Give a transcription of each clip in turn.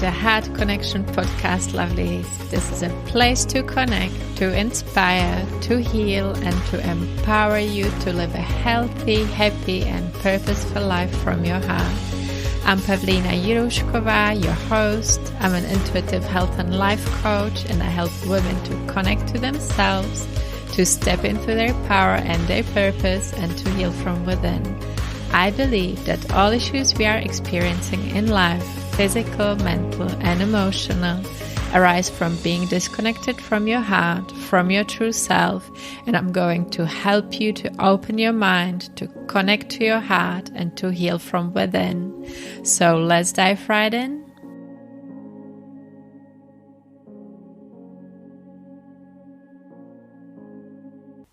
the Heart Connection podcast, lovelies. This is a place to connect, to inspire, to heal, and to empower you to live a healthy, happy, and purposeful life from your heart. I'm Pavlina Jirushkova, your host. I'm an intuitive health and life coach, and I help women to connect to themselves, to step into their power and their purpose, and to heal from within. I believe that all issues we are experiencing in life, physical, mental, and emotional, arise from being disconnected from your heart, from your true self, and I'm going to help you to open your mind, to connect to your heart, and to heal from within. So let's dive right in.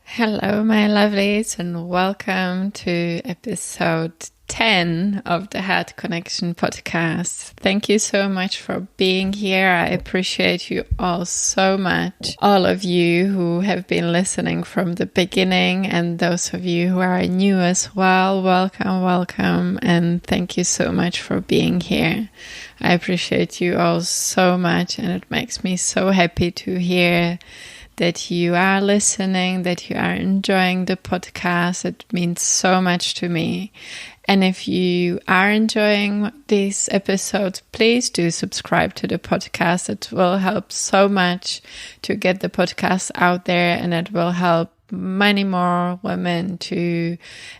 Hello, my lovelies, and welcome to episode 10 of the Heart Connection podcast. Thank you so much for being here. I appreciate you all so much. All of you who have been listening from the beginning, and those of you who are new as well, welcome, and thank you so much for being here. I appreciate you all so much, and it makes me so happy to hear that you are listening, that you are enjoying the podcast. It means so much to me. And if you are enjoying these episodes, please do subscribe to the podcast. It will help so much to get the podcast out there, and it will help many more women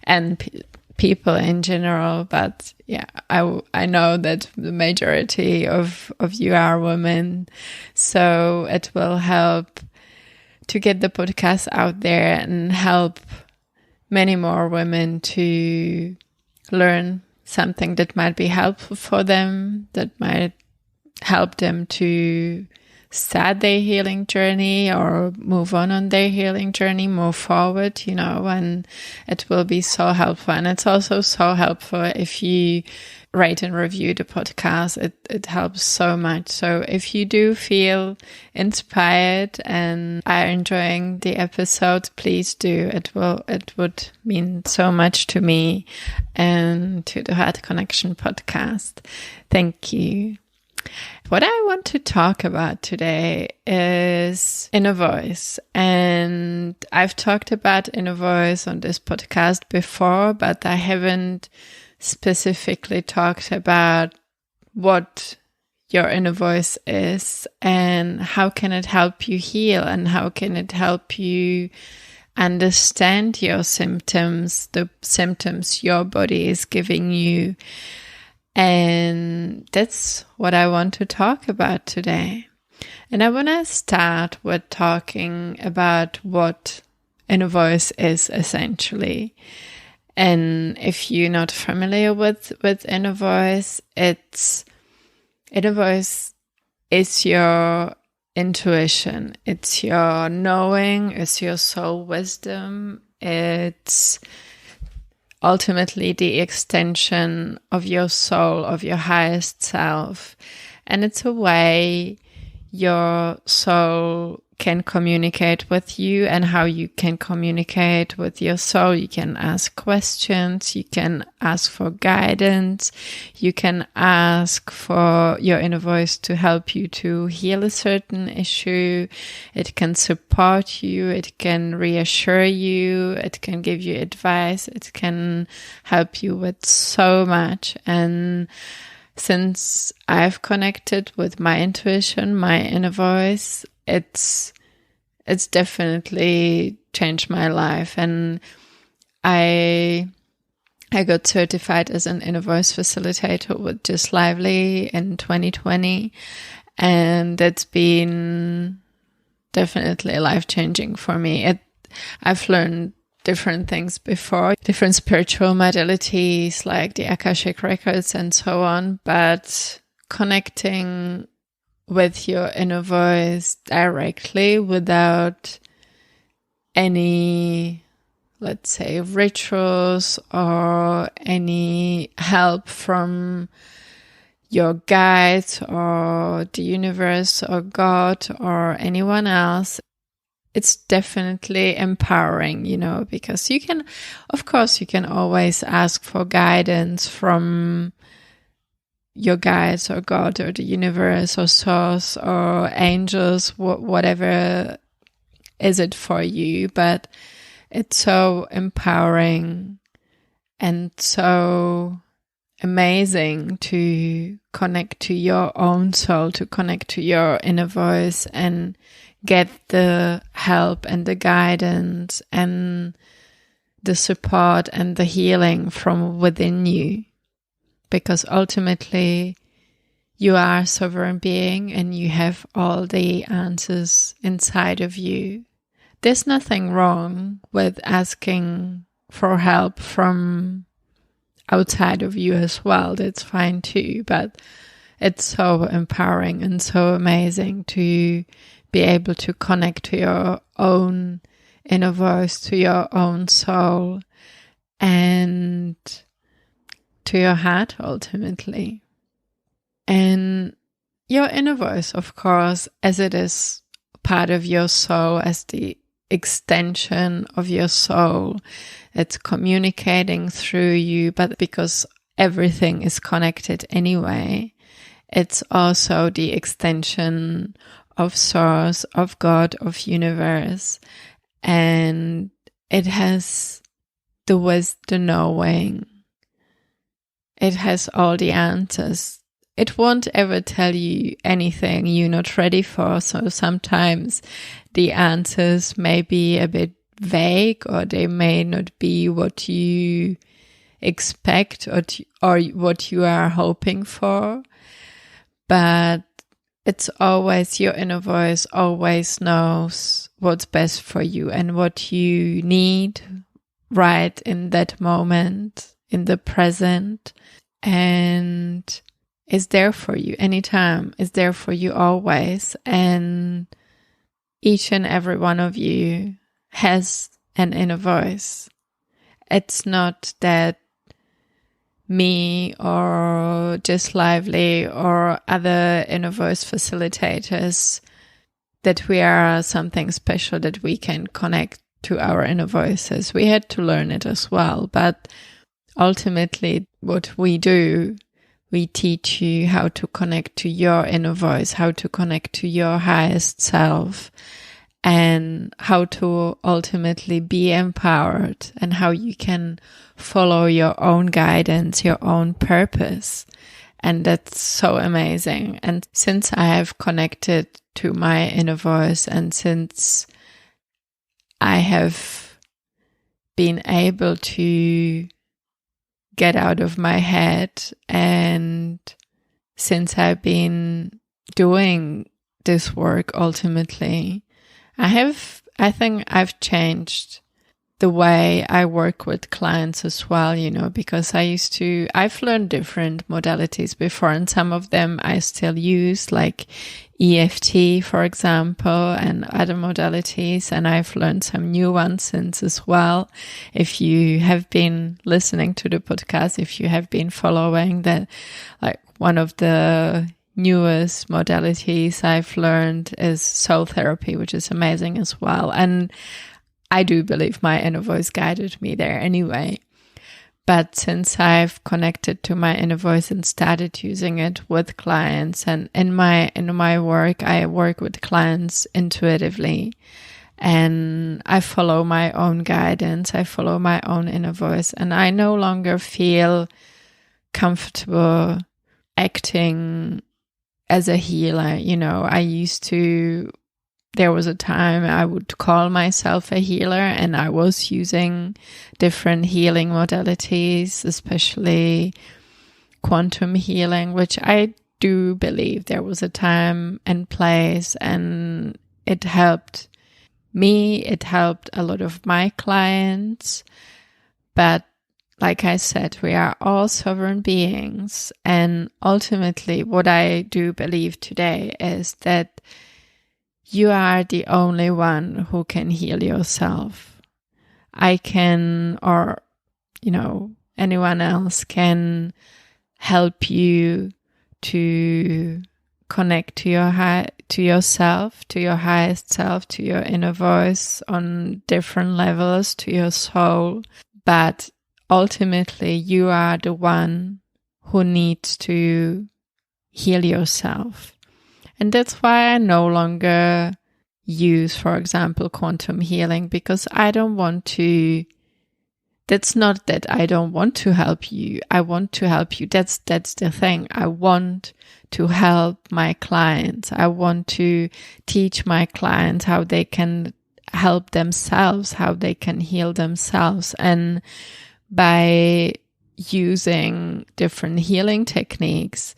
and people in general. But yeah, I know that the majority of you are women, so it will help to get the podcast out there and help many more women to learn something that might be helpful for them, that might help them to start their healing journey or move on their healing journey, move forward, and it will be so helpful. And it's also so helpful if you rate and review the podcast. It helps so much. So if you do feel inspired and are enjoying the episodes, please do. It would mean so much to me and to the Heart Connection podcast. Thank you. What I want to talk about today is inner voice. And I've talked about inner voice on this podcast before, but I haven't specifically talked about what your inner voice is and how can it help you heal, and how can it help you understand your symptoms, the symptoms your body is giving you. And that's what I want to talk about today. And I want to start with talking about what inner voice is essentially. And if you're not familiar with inner voice, inner voice is your intuition. It's your knowing, it's your soul wisdom. It's ultimately the extension of your soul, of your highest self. And it's a way your soul can communicate with you, and how you can communicate with your soul. You can ask questions, you can ask for guidance, you can ask for your inner voice to help you to heal a certain issue. It can support you, it can reassure you, it can give you advice, it can help you with so much. And since I've connected with my intuition, my inner voice, it's definitely changed my life. And I got certified as an inner voice facilitator with Just Lively in 2020, and that's been definitely life-changing for me. I've learned different things before, different spiritual modalities like the Akashic records and so on, but connecting with your inner voice directly without any, let's say, rituals or any help from your guides or the universe or God or anyone else. It's definitely empowering, because you can always ask for guidance from your guides or God or the universe or source or angels, whatever is it for you. But it's so empowering and so amazing to connect to your own soul, to connect to your inner voice and get the help and the guidance and the support and the healing from within you. Because ultimately you are a sovereign being and you have all the answers inside of you. There's nothing wrong with asking for help from outside of you as well. That's fine too. But it's so empowering and so amazing to be able to connect to your own inner voice, to your own soul, and to your heart ultimately. And your inner voice, of course, as it is part of your soul, as the extension of your soul, it's communicating through you, but because everything is connected anyway, it's also the extension of source, of God, of universe, and it has the wisdom, the knowing. It has all the answers. It won't ever tell you anything you're not ready for. So sometimes the answers may be a bit vague, or they may not be what you expect or what you are hoping for. But it's always, your inner voice always knows what's best for you and what you need right in that moment, in the present, and is there for you anytime, is there for you always. And each and every one of you has an inner voice. It's not that me or Just Lively or other inner voice facilitators, that we are something special, that we can connect to our inner voices. We had to learn it as well. But ultimately, what we do, we teach you how to connect to your inner voice, how to connect to your highest self, and how to ultimately be empowered, and how you can follow your own guidance, your own purpose. And that's so amazing. And since I have connected to my inner voice, and since I have been able to get out of my head, and since I've been doing this work ultimately, I think I've changed the way I work with clients as well, because I've learned different modalities before, and some of them I still use, like EFT, for example, and other modalities. And I've learned some new ones since as well. If you have been listening to the podcast, if you have been following that, like one of the newest modalities I've learned is soul therapy, which is amazing as well. And I do believe my inner voice guided me there anyway. But since I've connected to my inner voice and started using it with clients, and in my work, I work with clients intuitively, and I follow my own guidance, I follow my own inner voice, and I no longer feel comfortable acting as a healer. There was a time I would call myself a healer, and I was using different healing modalities, especially quantum healing, which I do believe there was a time and place, and it helped me. It helped a lot of my clients. But like I said, we are all sovereign beings. And ultimately, what I do believe today is that you are the only one who can heal yourself. I can, or, anyone else can help you to connect to yourself, to your highest self, to your inner voice on different levels, to your soul. But ultimately, you are the one who needs to heal yourself. And that's why I no longer use, for example, quantum healing, because I don't want to. That's not that I don't want to help you. I want to help you. That's the thing. I want to help my clients. I want to teach my clients how they can help themselves, how they can heal themselves. And by using different healing techniques,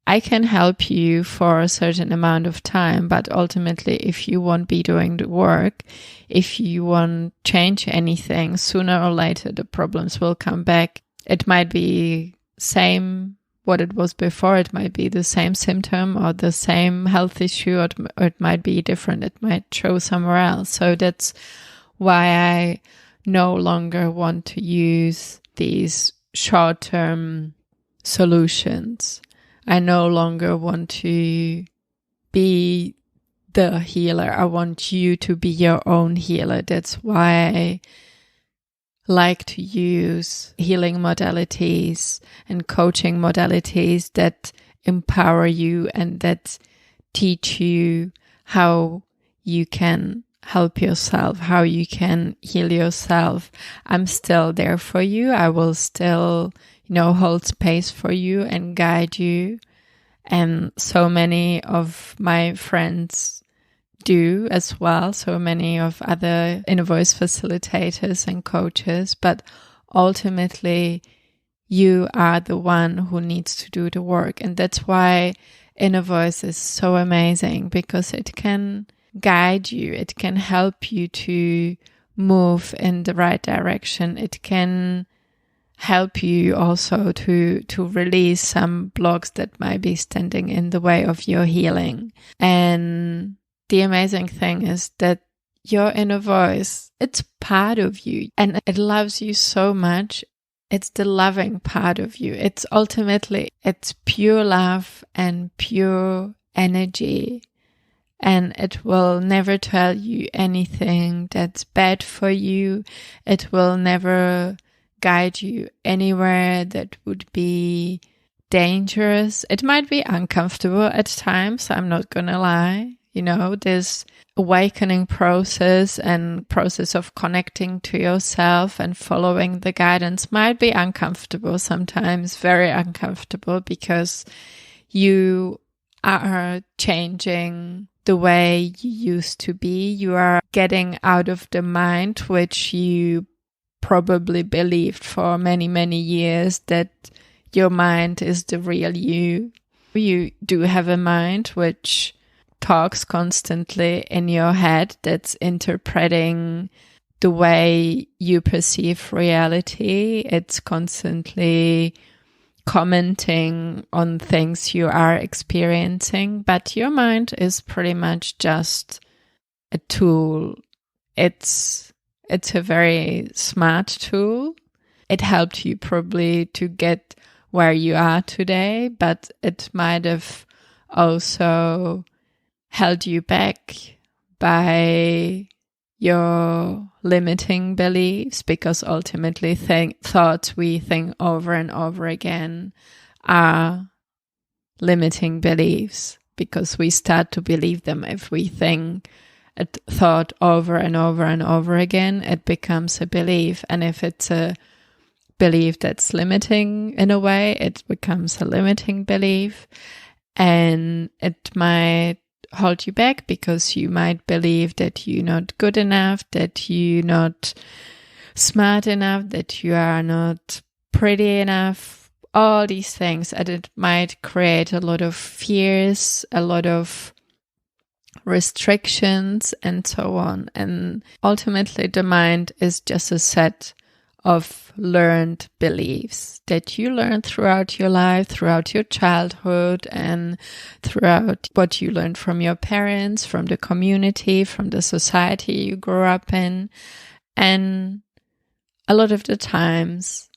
I can help you for a certain amount of time, but ultimately, if you won't be doing the work, if you won't change anything, sooner or later the problems will come back. It might be same what it was before. It might be the same symptom or the same health issue, or it might be different. It might show somewhere else. So that's why I no longer want to use these short-term solutions. I no longer want to be the healer. I want you to be your own healer. That's why I like to use healing modalities and coaching modalities that empower you and that teach you how you can help yourself, how you can heal yourself. I'm still there for you. I will still hold space for you and guide you. And so many of my friends do as well. So many of other inner voice facilitators and coaches. But ultimately, you are the one who needs to do the work. And that's why inner voice is so amazing, because it can guide you. It can help you to move in the right direction. It can help you also to release some blocks that might be standing in the way of your healing. And the amazing thing is that your inner voice, it's part of you and it loves you so much. It's the loving part of you. It's ultimately, it's pure love and pure energy. And it will never tell you anything that's bad for you. It will never guide you anywhere that would be dangerous. It might be uncomfortable at times, I'm not gonna lie. This awakening process and process of connecting to yourself and following the guidance might be uncomfortable, sometimes very uncomfortable, because you are changing the way you used to be. You are getting out of the mind which you probably believed for many, many years that your mind is the real you. You do have a mind which talks constantly in your head, that's interpreting the way you perceive reality. It's constantly commenting on things you are experiencing, but your mind is pretty much just a tool. It's a very smart tool. It helped you probably to get where you are today, but it might have also held you back by your limiting beliefs, because ultimately thoughts we think over and over again are limiting beliefs, because we start to believe them. If we think a thought over and over and over again, it becomes a belief. And if it's a belief that's limiting in a way, it becomes a limiting belief. And it might hold you back, because you might believe that you're not good enough, that you're not smart enough, that you are not pretty enough, all these things. And it might create a lot of fears, a lot of restrictions, and so on. And ultimately, the mind is just a set of learned beliefs that you learned throughout your life, throughout your childhood, and throughout what you learned from your parents, from the community, from the society you grew up in. And a lot of the times,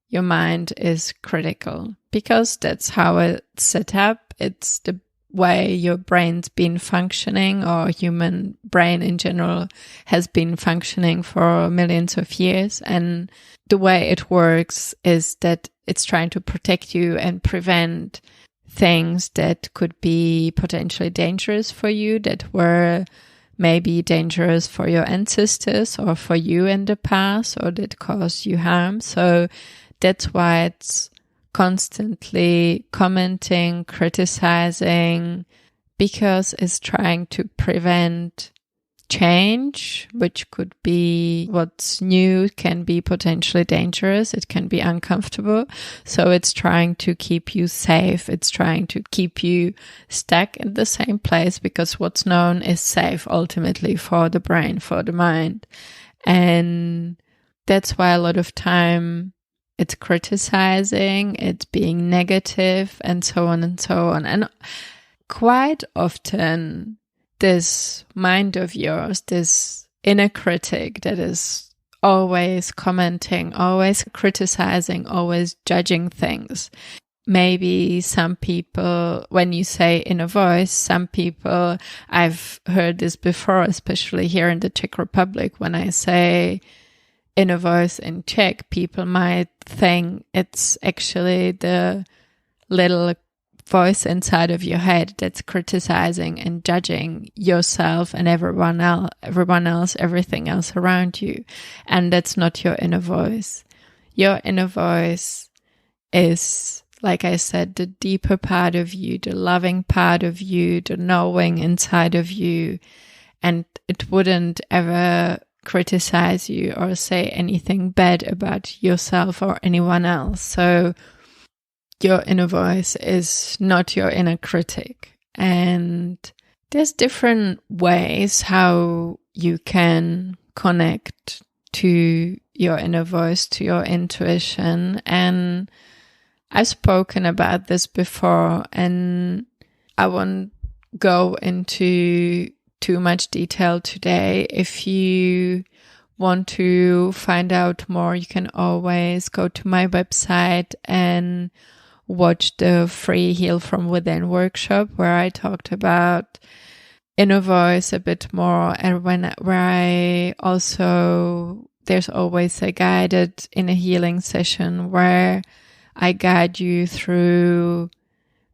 your mind is critical, because that's how it's set up. It's the way your brain's been functioning, or human brain in general has been functioning for millions of years. And the way it works is that it's trying to protect you and prevent things that could be potentially dangerous for you, that were maybe dangerous for your ancestors or for you in the past, or that caused you harm. So that's why it's constantly commenting, criticizing, because it's trying to prevent change, which could be what's new, can be potentially dangerous, it can be uncomfortable. So it's trying to keep you safe, it's trying to keep you stuck in the same place, because what's known is safe ultimately for the brain, for the mind. And that's why a lot of time it's criticizing, it's being negative, and so on and so on. And quite often this mind of yours, this inner critic that is always commenting, always criticizing, always judging things. Maybe some people, when you say inner voice, some people, I've heard this before, especially here in the Czech Republic, when I say inner voice in Czech, people might think it's actually the little voice inside of your head that's criticizing and judging yourself and everyone else, everything else around you. And that's not your inner voice. Your inner voice is, like I said, the deeper part of you, the loving part of you, the knowing inside of you. And it wouldn't ever criticize you or say anything bad about yourself or anyone else. So your inner voice is not your inner critic. And there's different ways how you can connect to your inner voice, to your intuition. And I've spoken about this before, and I won't go into too much detail today. If you want to find out more, you can always go to my website and watch the free Heal From Within workshop, where I talked about inner voice a bit more, and where I also, there's always a guided inner healing session where I guide you through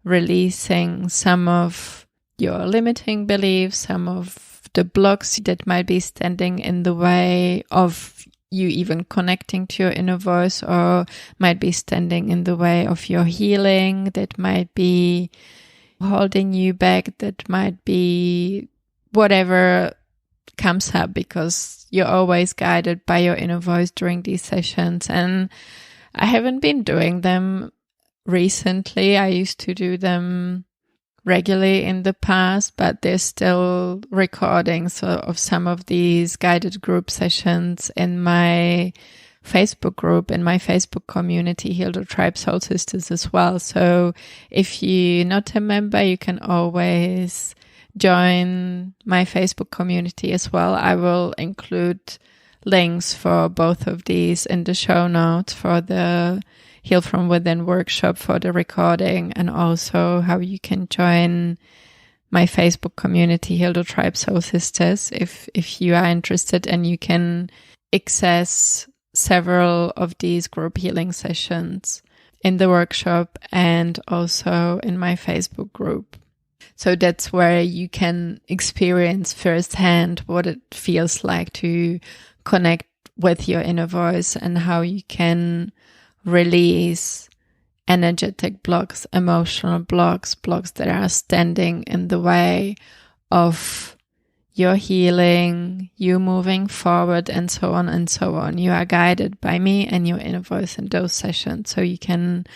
releasing some of your limiting beliefs, some of the blocks that might be standing in the way of you even connecting to your inner voice, or might be standing in the way of your healing, that might be holding you back, that might be whatever comes up, because you're always guided by your inner voice during these sessions. And I haven't been doing them recently. I used to do them regularly in the past, but there's still recordings of some of these guided group sessions in my Facebook group, in my Facebook community, Heal the Tribe Soul Sisters as well. So if you're not a member, you can always join my Facebook community as well. I will include links for both of these in the show notes, for the Heal From Within workshop, for the recording, and also how you can join my Facebook community, Heal the Tribe Soul Sisters, if you are interested, and you can access several of these group healing sessions in the workshop and also in my Facebook group. So that's where you can experience firsthand what it feels like to connect with your inner voice, and how you can release energetic blocks, emotional blocks that are standing in the way of your healing, you moving forward, and so on and so on. You are guided by me and your inner voice in those sessions, so you can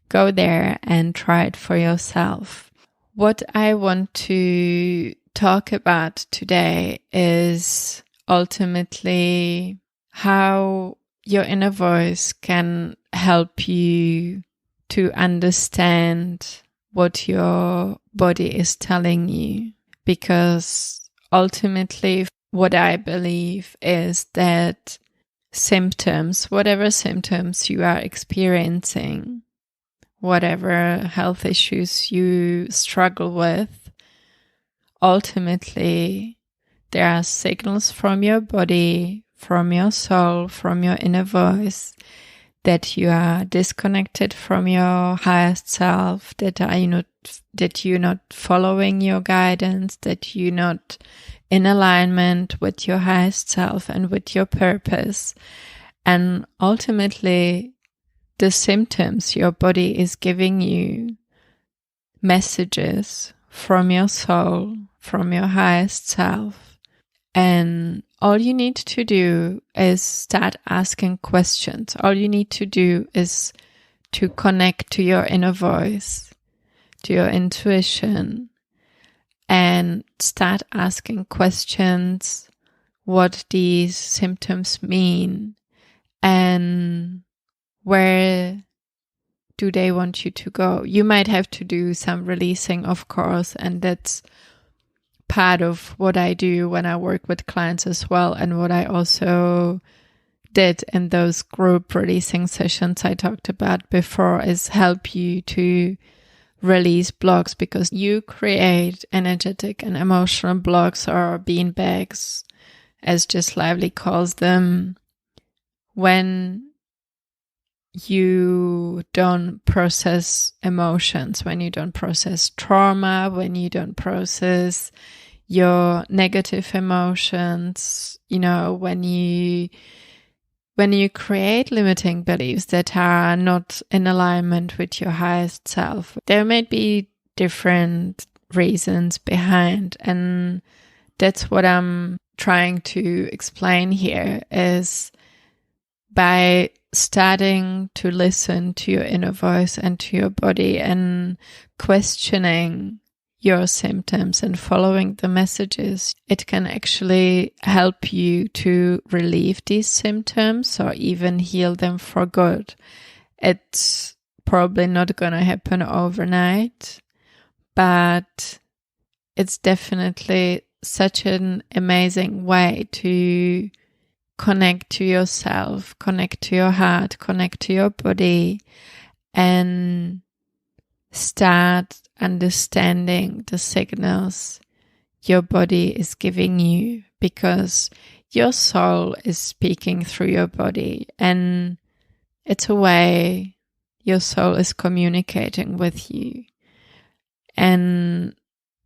go there and try it for yourself. What I want to talk about today is ultimately how your inner voice can help you to understand what your body is telling you. Because ultimately, what I believe is that symptoms, whatever symptoms you are experiencing, whatever health issues you struggle with, ultimately there are signals from your body, from your soul, from your inner voice that you are disconnected from your highest self, that you're not following your guidance, that you're not in alignment with your highest self and with your purpose. And ultimately, the symptoms your body is giving you, messages from your soul, from your highest self. And all you need to do is start asking questions. All you need to do is to connect to your inner voice, to your intuition, and start asking questions what these symptoms mean and where do they want you to go. You might have to do some releasing, of course, and that's part of what I do when I work with clients as well, and what I also did in those group releasing sessions I talked about before is help you to release blocks, because you create energetic and emotional blocks, or bean bags, as Just Lively calls them, when you don't process emotions, when you don't process trauma, when you don't process your negative emotions, when you create limiting beliefs that are not in alignment with your highest self. There may be different reasons behind, and that's what I'm trying to explain here, is by starting to listen to your inner voice and to your body and questioning your symptoms and following the messages, it can actually help you to relieve these symptoms or even heal them for good. It's probably not going to happen overnight, but it's definitely such an amazing way to connect to yourself, connect to your heart, connect to your body, and start understanding the signals your body is giving you, because your soul is speaking through your body, and it's a way your soul is communicating with you. And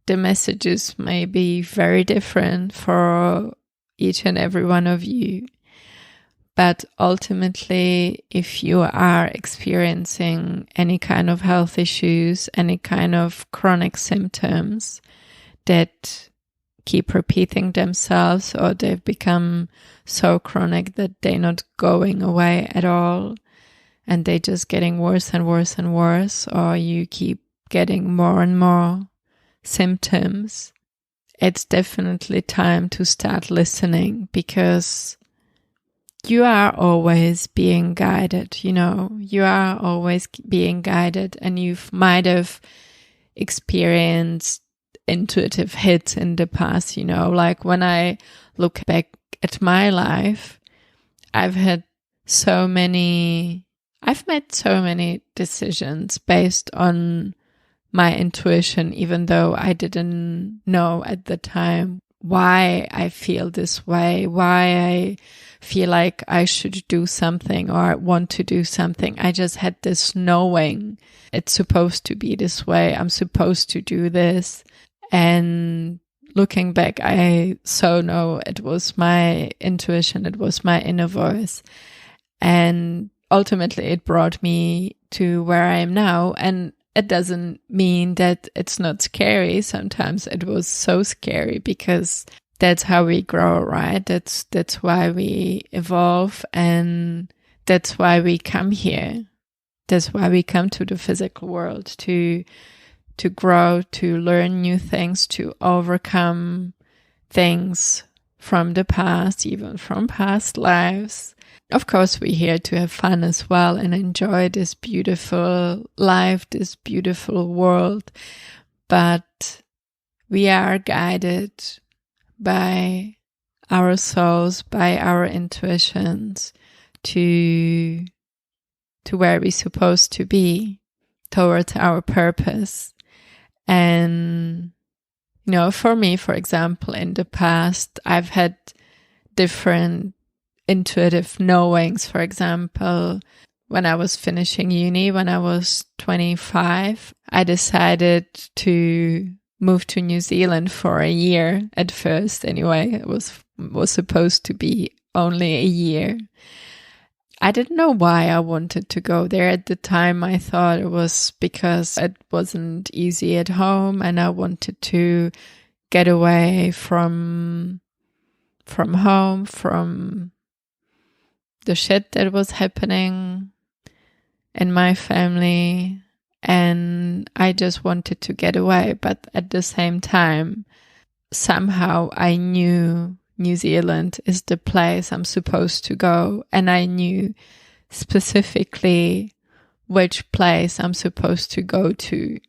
the messages may be very different for each and every one of you. But ultimately, if you are experiencing any kind of health issues, any kind of chronic symptoms that keep repeating themselves, or they've become so chronic that they're not going away at all, and they're just getting worse and worse and worse, or you keep getting more and more symptoms, it's definitely time to start listening, because you are always being guided, you are always being guided, and you might have experienced intuitive hits in the past, like when I look back at my life, I've made so many decisions based on my intuition, even though I didn't know at the time why I feel this way, why I feel like I should do something or I want to do something. I just had this knowing it's supposed to be this way. I'm supposed to do this. And looking back, I so know it was my intuition. It was my inner voice. And ultimately it brought me to where I am now. And it doesn't mean that it's not scary. Sometimes it was so scary, because that's how we grow, right? That's why we evolve, and that's why we come here. That's why we come to the physical world, to grow, to learn new things, to overcome things from the past, even from past lives. Of course, we're here to have fun as well and enjoy this beautiful life, this beautiful world. But we are guided by our souls, by our intuitions to where we're supposed to be. towards our purpose. And, for me, for example, in the past, I've had different intuitive knowings. For example, when I was finishing uni, when I was 25, I decided to move to New Zealand for a year at first. Anyway, it was supposed to be only a year. I didn't know why I wanted to go there at the time. I thought it was because it wasn't easy at home and I wanted to get away from home, from the shit that was happening in my family. And I just wanted to get away. But at the same time, somehow I knew New Zealand is the place I'm supposed to go. And I knew specifically which place I'm supposed to go to,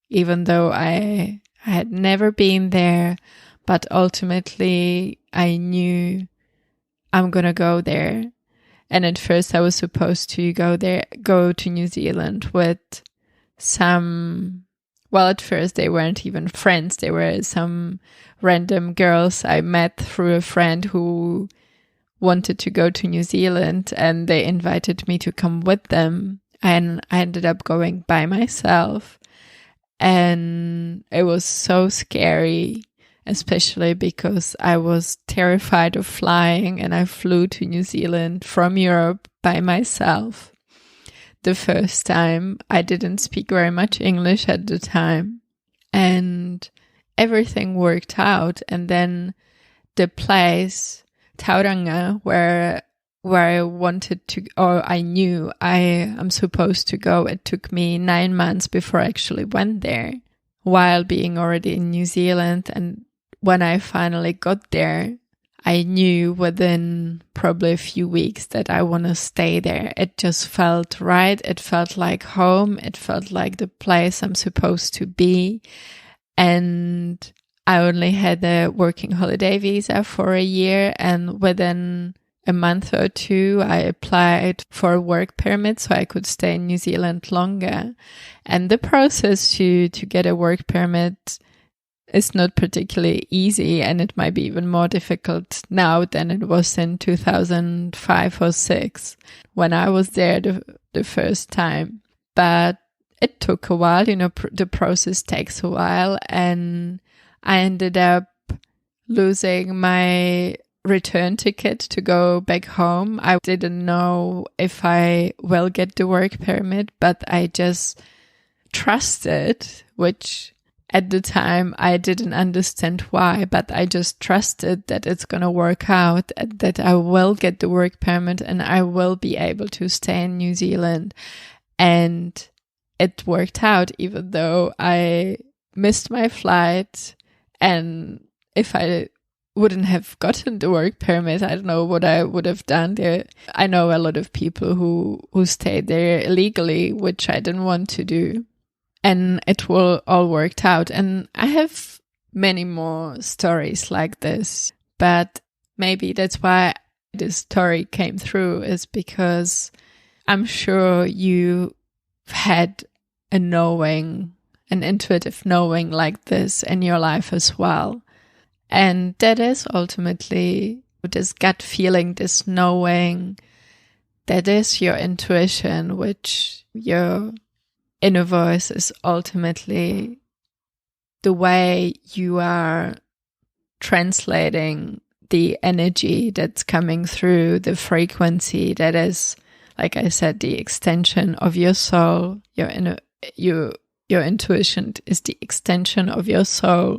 even though I had never been there. But ultimately, I knew I'm going to go there. And at first, I was supposed to go to New Zealand with some, well, at first they weren't even friends. They were some random girls I met through a friend who wanted to go to New Zealand, and they invited me to come with them. And I ended up going by myself. And it was so scary, especially because I was terrified of flying, and I flew to New Zealand from Europe by myself. The first time, I didn't speak very much English at the time, and everything worked out. And then the place, Tauranga, where I wanted to, or I knew I am supposed to go, it took me 9 months before I actually went there, while being already in New Zealand. And when I finally got there, I knew within probably a few weeks that I want to stay there. It just felt right. It felt like home. It felt like the place I'm supposed to be. And I only had a working holiday visa for a year. And within a month or two, I applied for a work permit so I could stay in New Zealand longer. And the process to get a work permit is not particularly easy, and it might be even more difficult now than it was in 2005 or 6 when I was there the first time. But it took a while, the process takes a while, and I ended up losing my return ticket to go back home. I didn't know if I will get the work permit, but I just trusted, which at the time, I didn't understand why, but I just trusted that it's going to work out, that I will get the work permit and I will be able to stay in New Zealand. And it worked out, even though I missed my flight. And if I wouldn't have gotten the work permit, I don't know what I would have done there. I know a lot of people who stayed there illegally, which I didn't want to do. And it all worked out. And I have many more stories like this. But maybe that's why this story came through, is because I'm sure you had a knowing, an intuitive knowing like this in your life as well. And that is ultimately this gut feeling, this knowing, that is your intuition, which your inner voice is ultimately the way you are translating the energy that's coming through, the frequency that is, like I said, the extension of your soul. Your intuition is the extension of your soul,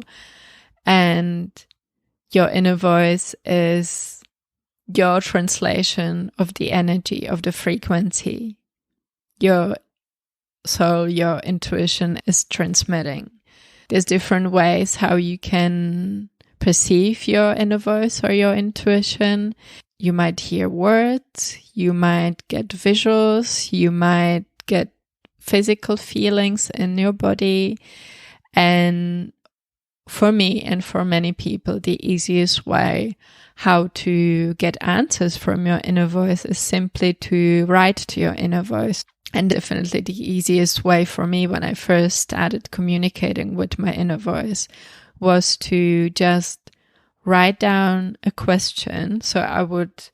and your inner voice is your translation of the energy, of the frequency. Your soul, your intuition is transmitting. There's different ways how you can perceive your inner voice or your intuition. You might hear words, you might get visuals, you might get physical feelings in your body. And for me and for many people, the easiest way how to get answers from your inner voice is simply to write to your inner voice. And definitely the easiest way for me when I first started communicating with my inner voice was to just write down a question. So I would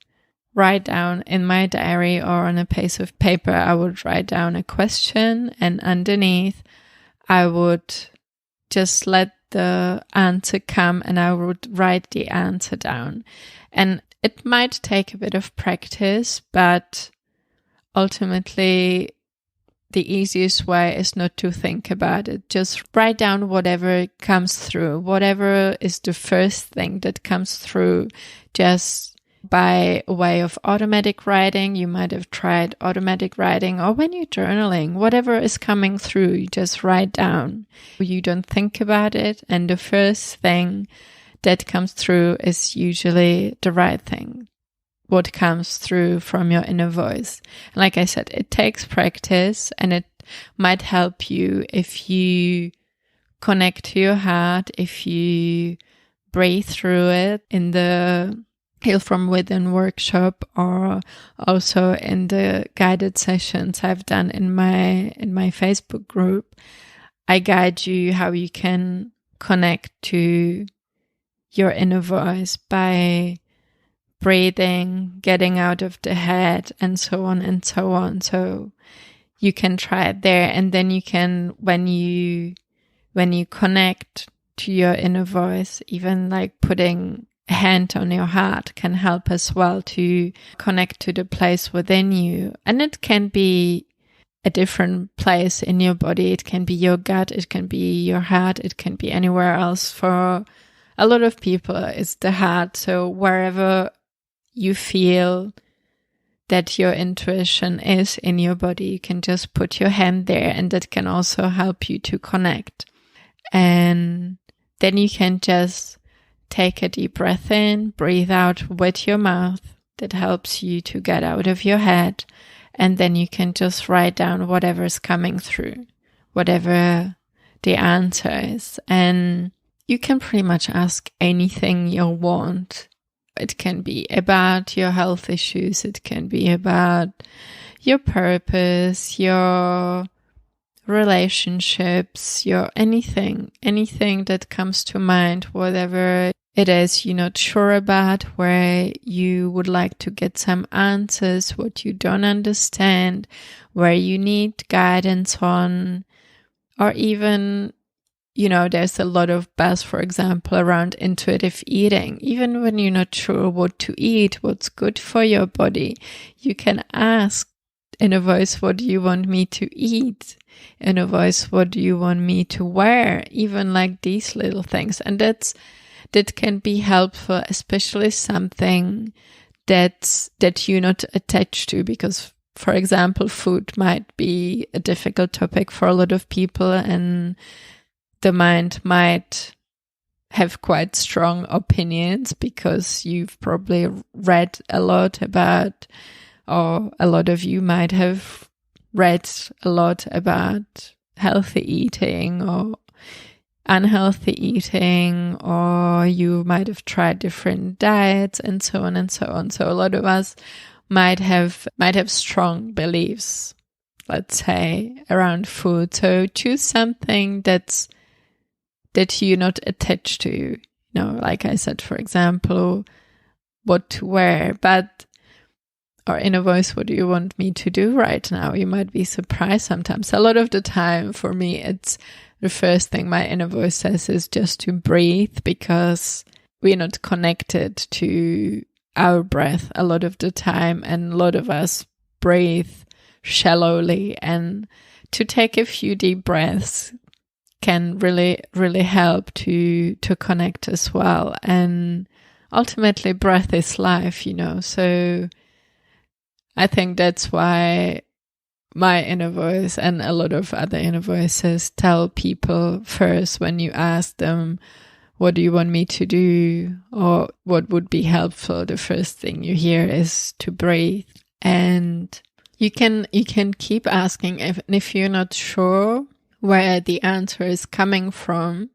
write down in my diary or on a piece of paper, I would write down a question, and underneath I would just let the answer come and I would write the answer down. And it might take a bit of practice, but ultimately the easiest way is not to think about it. Just write down whatever comes through, whatever is the first thing that comes through, just by way of automatic writing. You might have tried automatic writing, or when you're journaling, whatever is coming through, you just write down. You don't think about it, and the first thing that comes through is usually the right thing, what comes through from your inner voice. And like I said, it takes practice, and it might help you if you connect to your heart, if you breathe through it in the Heal from Within workshop, or also in the guided sessions I've done in my Facebook group. I guide you how you can connect to your inner voice by breathing, getting out of the head, and so on and so on. So you can try it there, and then you can, when you connect to your inner voice, even like putting a hand on your heart can help as well to connect to the place within you. And it can be a different place in your body. It can be your gut, it can be your heart, it can be anywhere else. For a lot of people, it's the heart. So wherever you feel that your intuition is in your body, you can just put your hand there, and that can also help you to connect. And then you can just take a deep breath in, breathe out with your mouth. That helps you to get out of your head. And then you can just write down whatever's coming through, whatever the answer is. And you can pretty much ask anything you want. It can be about your health issues. It can be about your purpose, your relationships, your anything that comes to mind, whatever it is you're not sure about, where you would like to get some answers, what you don't understand, where you need guidance on, or even, there's a lot of buzz, for example, around intuitive eating. Even when you're not sure what to eat, what's good for your body, you can ask in a voice, what do you want me to eat? In a voice, what do you want me to wear? Even like these little things. And that can be helpful, especially something that you're not attached to, because, for example, food might be a difficult topic for a lot of people, and the mind might have quite strong opinions because you've probably read a lot about, or a lot of you might have read a lot about healthy eating or unhealthy eating, or you might have tried different diets and so on and so on. So a lot of us might have strong beliefs, let's say, around food. So choose something that you're not attached to. Like I said, for example, what to wear, but or inner voice, what do you want me to do right now? You might be surprised sometimes. A lot of the time for me, it's the first thing my inner voice says is just to breathe, because we're not connected to our breath a lot of the time, and a lot of us breathe shallowly, and to take a few deep breaths can really, really help to connect as well. And ultimately, breath is life, so I think that's why my inner voice and a lot of other inner voices tell people first, when you ask them, what do you want me to do, or what would be helpful, the first thing you hear is to breathe. And you can keep asking, if you're not sure where the answer is coming from,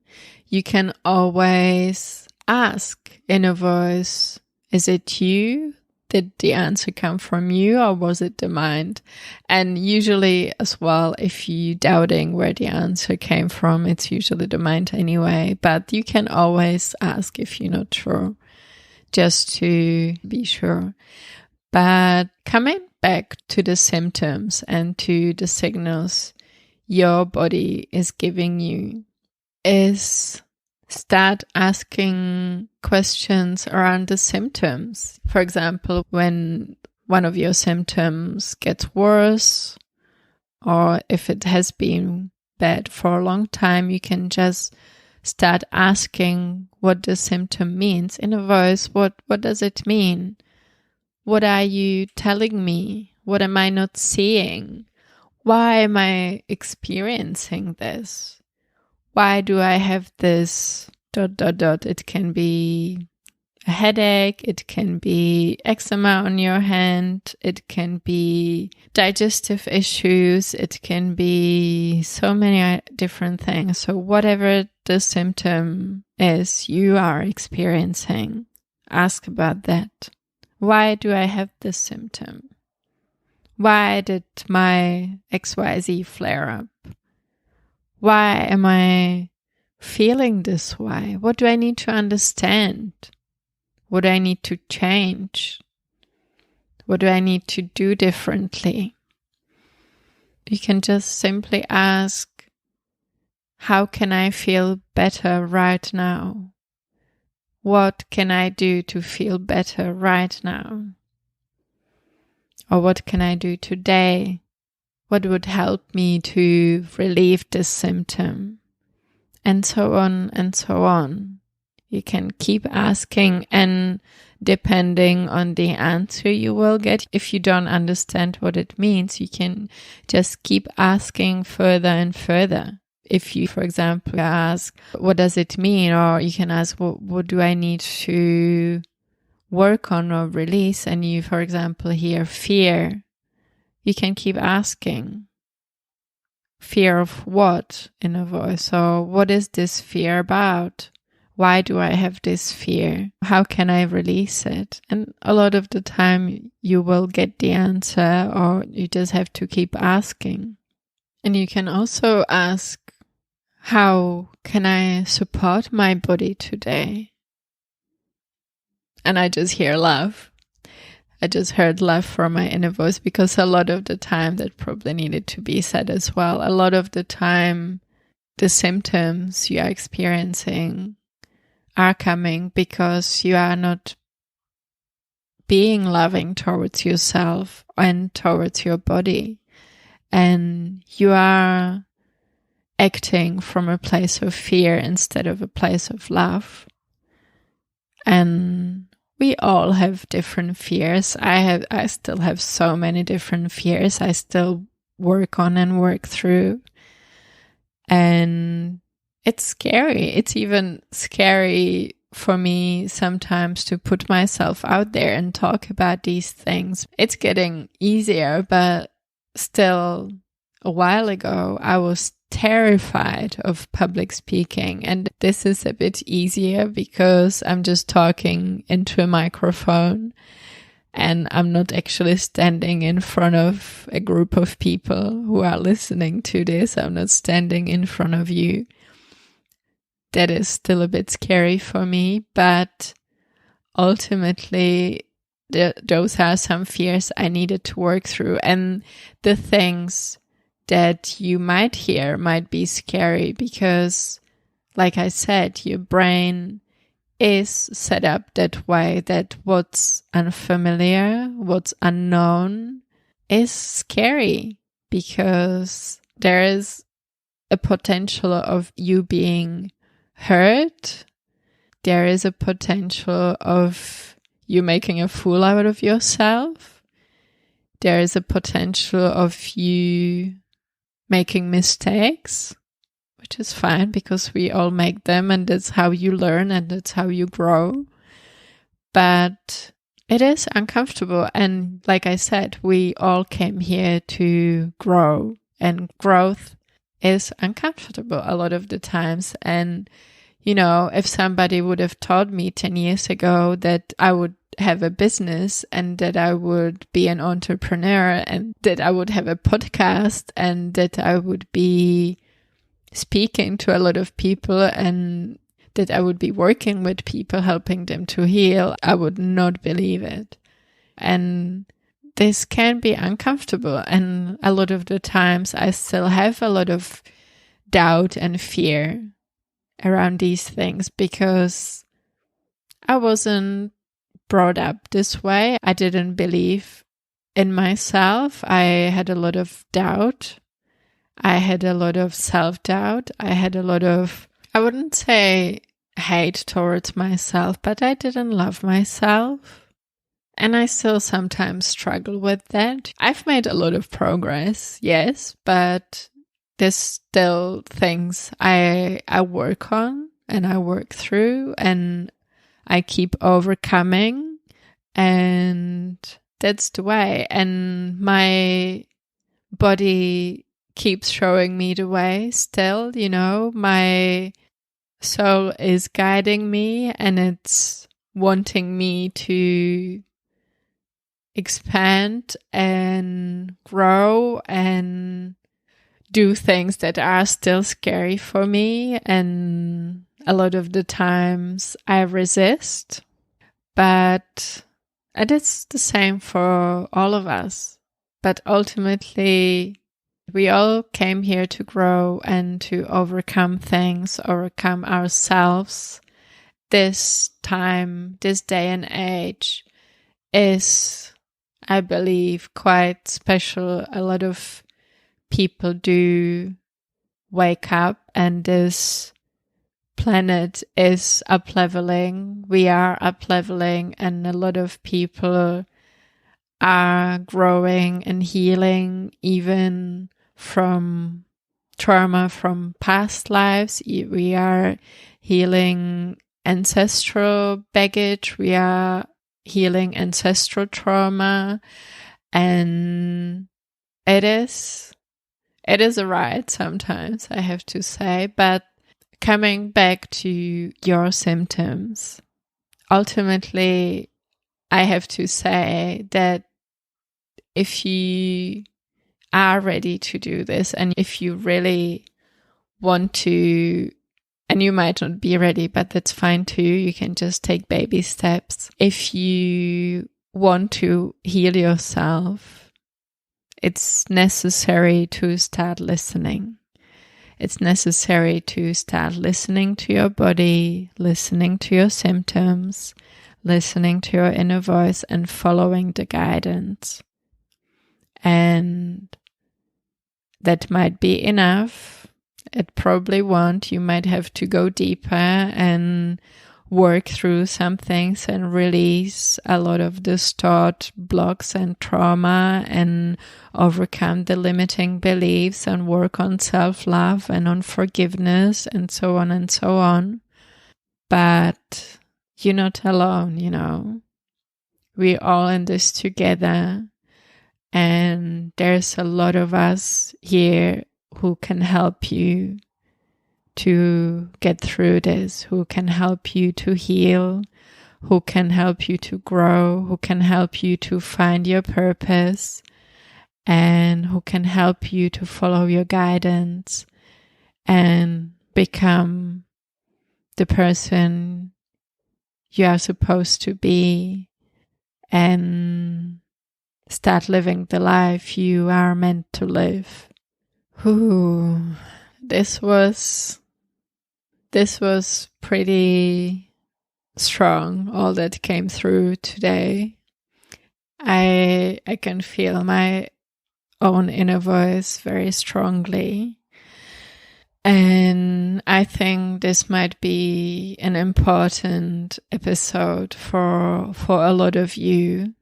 you can always ask inner voice, is it you Did the answer come from you or was it the mind? And usually as well, if you're doubting where the answer came from, it's usually the mind anyway. But you can always ask if you're not sure, just to be sure. But coming back to the symptoms and to the signals your body is giving you, is start asking questions around the symptoms. For example, when one of your symptoms gets worse, or if it has been bad for a long time, you can just start asking what the symptom means in a voice. What does it mean? What are you telling me? What am I not seeing? Why am I experiencing this? Why do I have this ... It can be a headache, it can be eczema on your hand, it can be digestive issues, it can be so many different things. So whatever the symptom is you are experiencing, ask about that. Why do I have this symptom? Why did my XYZ flare up? Why am I feeling this way? What do I need to understand? What do I need to change? What do I need to do differently? You can just simply ask, how can I feel better right now? What can I do to feel better right now? Or what can I do today? What would help me to relieve this symptom? And so on and so on. You can keep asking, and depending on the answer you will get, if you don't understand what it means, you can just keep asking further and further. If you, for example, ask, what does it mean? Or you can ask, what do I need to work on or release? And you, for example, hear fear. You can keep asking. Fear of what in a voice? Or what is this fear about? Why do I have this fear? How can I release it? And a lot of the time you will get the answer, or you just have to keep asking. And you can also ask, how can I support my body today? And I just hear love. I just heard love from my inner voice, because a lot of the time that probably needed to be said as well. A lot of the time the symptoms you are experiencing are coming because you are not being loving towards yourself and towards your body. And you are acting from a place of fear instead of a place of love. And we all have different fears. I still have so many different fears I still work on and work through. And it's scary. It's even scary for me sometimes to put myself out there and talk about these things. It's getting easier, but still a while ago I was terrified of public speaking, and this is a bit easier because I'm just talking into a microphone and I'm not actually standing in front of a group of people who are listening to this. I'm not standing in front of you. That is still a bit scary for me, but ultimately those are some fears I needed to work through. And the things that you might hear might be scary because, like I said, your brain is set up that way, that what's unfamiliar, what's unknown is scary, because there is a potential of you being hurt. There is a potential of you making a fool out of yourself. There is a potential of you making mistakes, which is fine because we all make them, and that's how you learn and that's how you grow. But it is uncomfortable, and like I said, we all came here to grow, and growth is uncomfortable a lot of the times. And you know, if somebody would have told me 10 years ago that I would have a business and that I would be an entrepreneur and that I would have a podcast and that I would be speaking to a lot of people and that I would be working with people, helping them to heal, I would not believe it. And this can be uncomfortable. And a lot of the times I still have a lot of doubt and fear around these things because I wasn't brought up this way. I didn't believe in myself. I had a lot of doubt. I had a lot of self-doubt. I had a lot of, I wouldn't say hate towards myself, but I didn't love myself. And I still sometimes struggle with that. I've made a lot of progress, yes, but there's still things I work on and I work through and I keep overcoming, and that's the way. And my body keeps showing me the way still, my soul is guiding me and it's wanting me to expand and grow and do things that are still scary for me. And a lot of the times I resist, but it's the same for all of us. But ultimately, we all came here to grow and to overcome things, overcome ourselves. This time, this day and age is, I believe, quite special. A lot of people do wake up and this planet is up-leveling. We are up-leveling and a lot of people are growing and healing even from trauma from past lives. We are healing ancestral baggage. We are healing ancestral trauma, and it is a ride sometimes, I have to say. But coming back to your symptoms, ultimately, I have to say that if you are ready to do this and if you really want to, and you might not be ready, but that's fine too. You can just take baby steps. If you want to heal yourself, it's necessary to start listening. It's necessary to start listening to your body, listening to your symptoms, listening to your inner voice and following the guidance. And that might be enough. It probably won't. You might have to go deeper and work through some things and release a lot of the stored blocks and trauma and overcome the limiting beliefs and work on self-love and on forgiveness and so on and so on. But you're not alone, We're all in this together. And there's a lot of us here who can help you to get through this, who can help you to heal, who can help you to grow, who can help you to find your purpose, and who can help you to follow your guidance and become the person you are supposed to be and start living the life you are meant to live. This was pretty strong, all that came through today. I can feel my own inner voice very strongly. And I think this might be an important episode for a lot of you.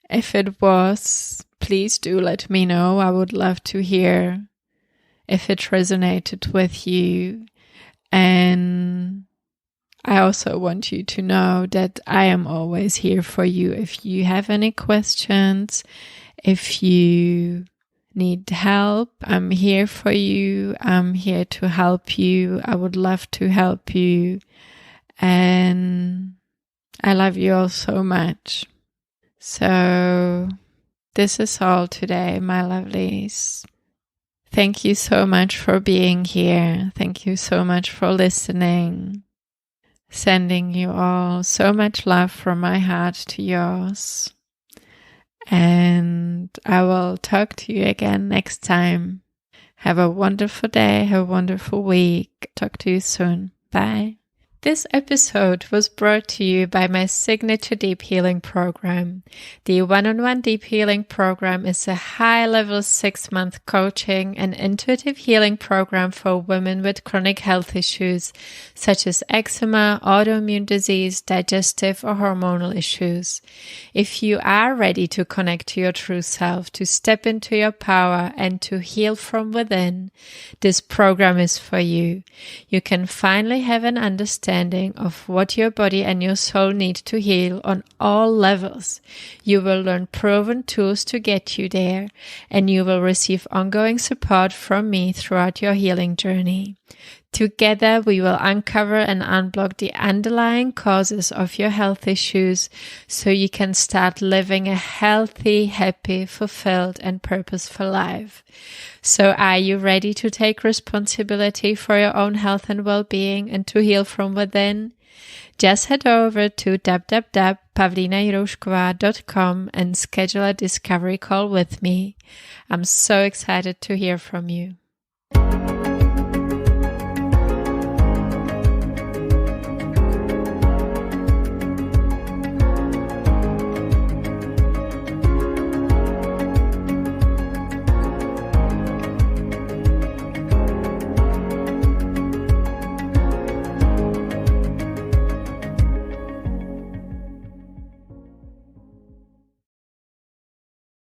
If it was, please do let me know. I would love to hear if it resonated with you. And I also want you to know that I am always here for you. If you have any questions, if you need help, I'm here for you. I'm here to help you. I would love to help you. And I love you all so much. So this is all today, my lovelies. Thank you so much for being here. Thank you so much for listening. Sending you all so much love from my heart to yours. And I will talk to you again next time. Have a wonderful day, have a wonderful week. Talk to you soon. Bye. This episode was brought to you by my signature deep healing program. The one-on-one deep healing program is a high-level 6-month coaching and intuitive healing program for women with chronic health issues such as eczema, autoimmune disease, digestive or hormonal issues. If you are ready to connect to your true self, to step into your power and to heal from within, this program is for you. You can finally have an understanding of what your body and your soul need to heal on all levels. You will learn proven tools to get you there, and you will receive ongoing support from me throughout your healing journey. Together, we will uncover and unblock the underlying causes of your health issues so you can start living a healthy, happy, fulfilled, and purposeful life. So are you ready to take responsibility for your own health and well-being and to heal from within? Just head over to www.pavlinajiroušková.com and schedule a discovery call with me. I'm so excited to hear from you.